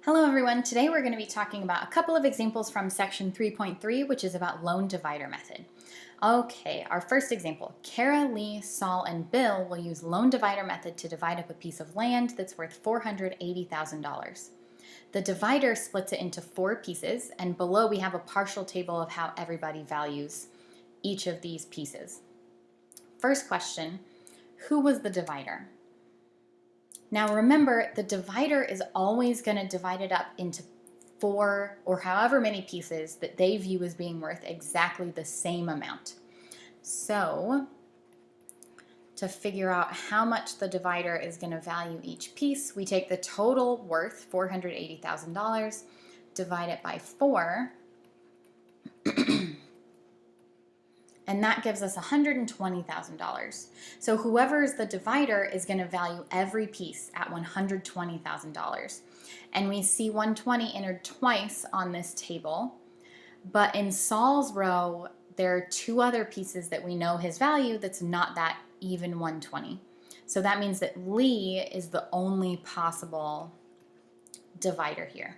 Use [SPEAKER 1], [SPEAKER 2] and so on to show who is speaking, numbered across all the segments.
[SPEAKER 1] Hello everyone, today we're going to be talking about a couple of examples from section 3.3, which is about lone divider method. Okay, our first example, Kara, Lee, Saul, and Bill will use lone divider method to divide up a piece of land that's worth $480,000. The divider splits it into 4 pieces, and below we have a partial table of how everybody values each of these pieces. First question, who was the divider? Now remember, the divider is always going to divide it up into 4 or however many pieces that they view as being worth exactly the same amount. So to figure out how much the divider is going to value each piece, we take the total worth, $480,000, divide it by 4, and that gives us $120,000. So whoever is the divider is going to value every piece at $120,000. And we see 120 entered twice on this table, but in Saul's row, there are 2 other pieces that we know his value that's not that even 120. So that means that Lee is the only possible divider here.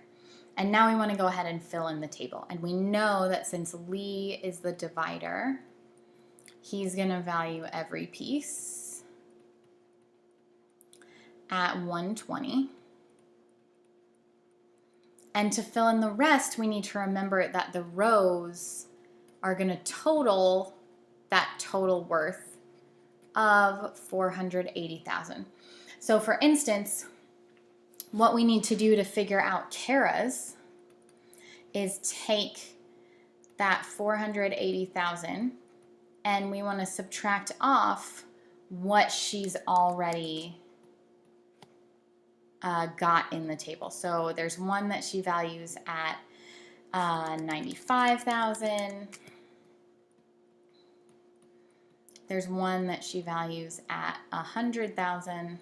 [SPEAKER 1] And now we want to go ahead and fill in the table. And we know that since Lee is the divider, he's going to value every piece at 120. And to fill in the rest, we need to remember that the rows are going to total that total worth of $480,000. So for instance, what we need to do to figure out Kara's is take that $480,000 and we want to subtract off what she's already got in the table. So there's one that she values at $95,000. There's one that she values at $100,000.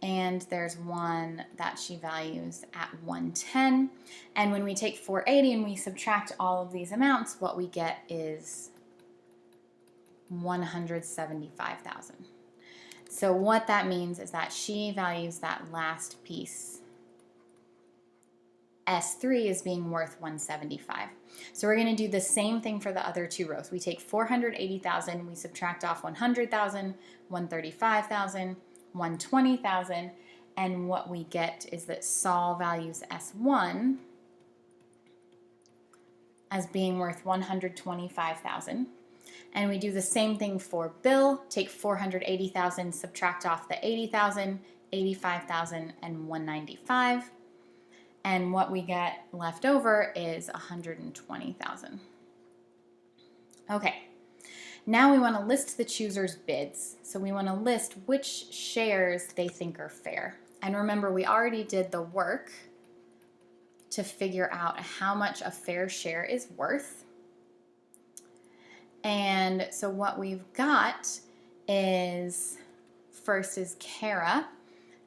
[SPEAKER 1] And there's one that she values at $110,000. And when we take $480,000 and we subtract all of these amounts, what we get is $175,000. So what that means is that she values that last piece, S3, as being worth $175,000. So we're going to do the same thing for the other 2 rows. We take $480,000, we subtract off $100,000, $135,000, $120,000, and what we get is that Saul values S1 as being worth $125,000. And we do the same thing for Bill. Take $480,000, subtract off the $80,000, $85,000, and $195,000. And what we get left over is $120,000. Okay, now we want to list the choosers' bids. So we want to list which shares they think are fair. And remember, we already did the work to figure out how much a fair share is worth. And so what we've got is, first is Kara,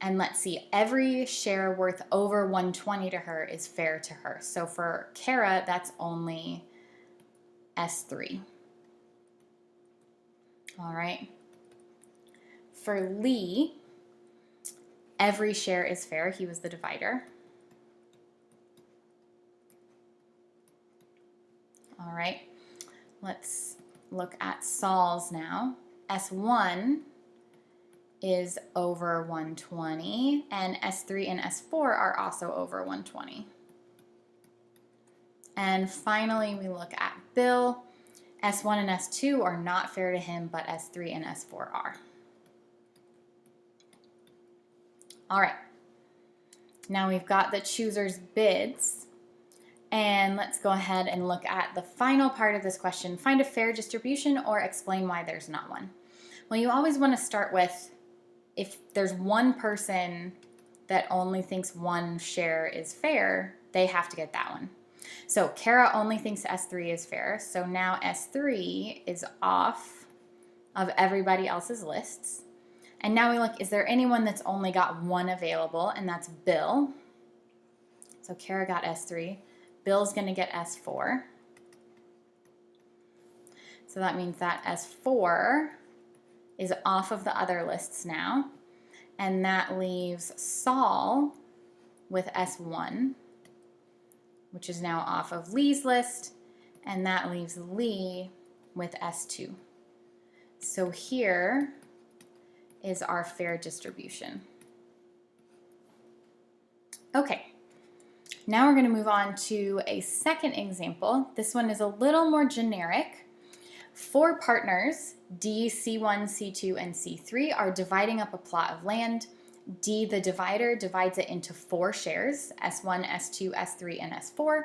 [SPEAKER 1] and let's see, every share worth over 120 to her is fair to her. So for Kara, that's only S3. All right. For Lee, every share is fair. He was the divider. All right. Let's look at Saul's now. S1 is over 120, and S3 and S4 are also over 120. And finally, we look at Bill. S1 and S2 are not fair to him, but S3 and S4 are. All right. Now we've got the choosers' bids. And let's go ahead and look at the final part of this question. Find a fair distribution or explain why there's not one. Well, you always want to start with, if there's one person that only thinks one share is fair, they have to get that one. So Kara only thinks S3 is fair. So now S3 is off of everybody else's lists. And now we look, is there anyone that's only got one available? And that's Bill. So Kara got S3. Bill's going to get S4. So that means that S4 is off of the other lists now. And that leaves Saul with S1, which is now off of Lee's list, and that leaves Lee with S2. So here is our fair distribution. Okay, now we're going to move on to a second example. This one is a little more generic. 4 partners, D, C1, C2, and C3, are dividing up a plot of land. D, the divider, divides it into 4 shares, S1, S2, S3, and S4,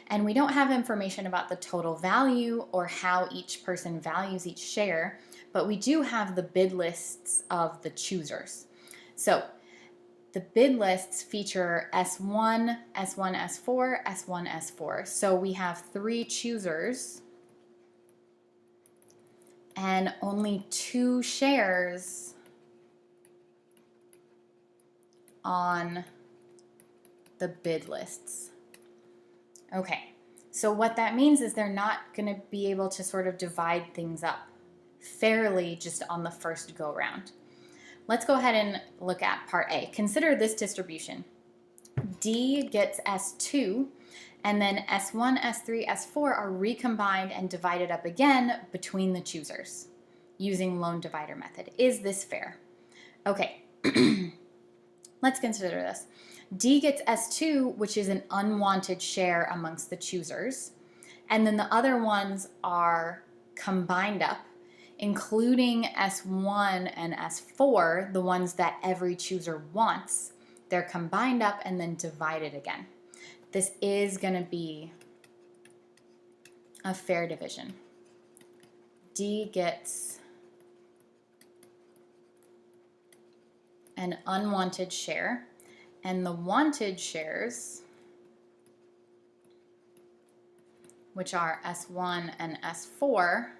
[SPEAKER 1] and we don't have information about the total value or how each person values each share, but we do have the bid lists of the choosers. So the bid lists feature S1, S1, S4, S1, S4. So we have 3 choosers and only 2 shares on the bid lists. Okay, so what that means is they're not going to be able to sort of divide things up fairly just on the first go round. Let's go ahead and look at part A. Consider this distribution. D gets S2, and then S1, S3, S4 are recombined and divided up again between the choosers using lone divider method. Is this fair? Okay. Let's consider this. D gets S2, which is an unwanted share amongst the choosers, and then the other ones are combined up, including S1 and S4, the ones that every chooser wants. They're combined up and then divided again. This is going to be a fair division. D gets an unwanted share, and the wanted shares, which are S1 and S4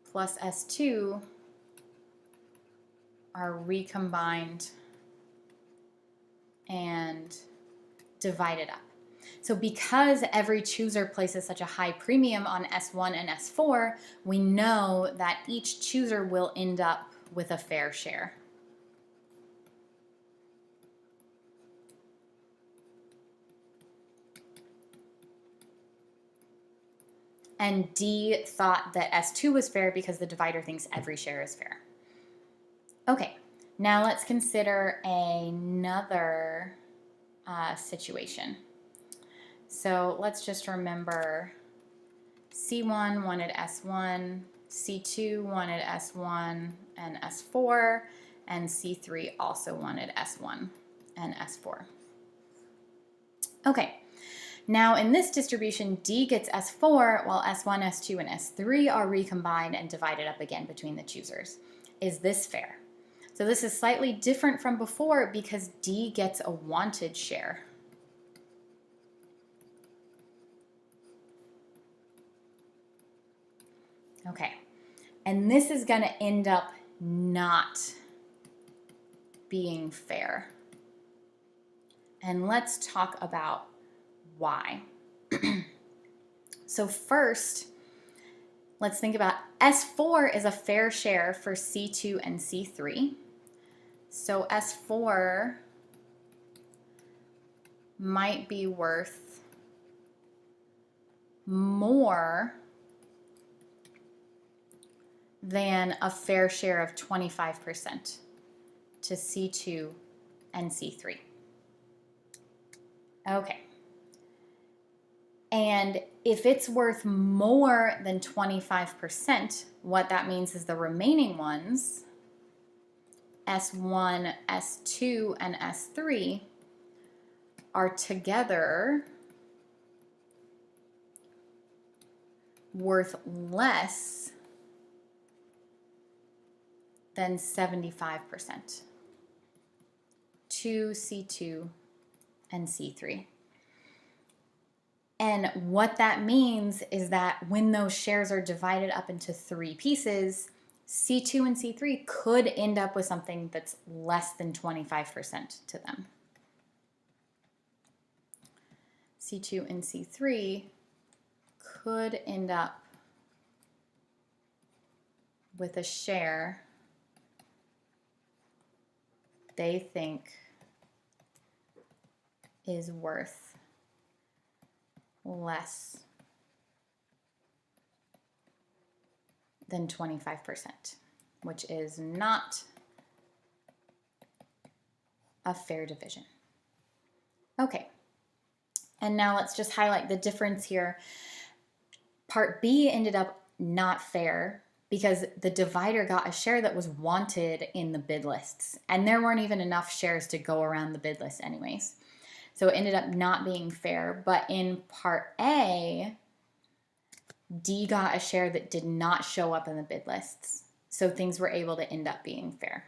[SPEAKER 1] plus S2, are recombined and divided up. So because every chooser places such a high premium on S1 and S4, we know that each chooser will end up with a fair share. And D thought that S2 was fair because the divider thinks every share is fair. Okay, now let's consider another situation. So let's just remember C1 wanted S1, C2 wanted S1 and S4, and C3 also wanted S1 and S4. Okay. Now in this distribution, D gets S4, while S1, S2, and S3 are recombined and divided up again between the choosers. Is this fair? So this is slightly different from before because D gets a wanted share. Okay, and this is going to end up not being fair. And let's talk about why. So first, let's think about S4 is a fair share for C2 and C3. So S4 might be worth more than a fair share of 25% to C2 and C3. Okay. And if it's worth more than 25%, what that means is the remaining ones, S1, S2, and S3, are together worth less than 75% to C2 and C3. And what that means is that when those shares are divided up into 3 pieces, C2 and C3 could end up with something that's less than 25% to them. C2 and C3 could end up with a share they think is worth less than 25%, which is not a fair division. Okay, and now let's just highlight the difference here. Part B ended up not fair because the divider got a share that was wanted in the bid lists, and there weren't even enough shares to go around the bid list anyways. So it ended up not being fair. But in part A, D got a share that did not show up in the bid lists. So things were able to end up being fair.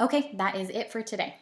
[SPEAKER 1] Okay, that is it for today.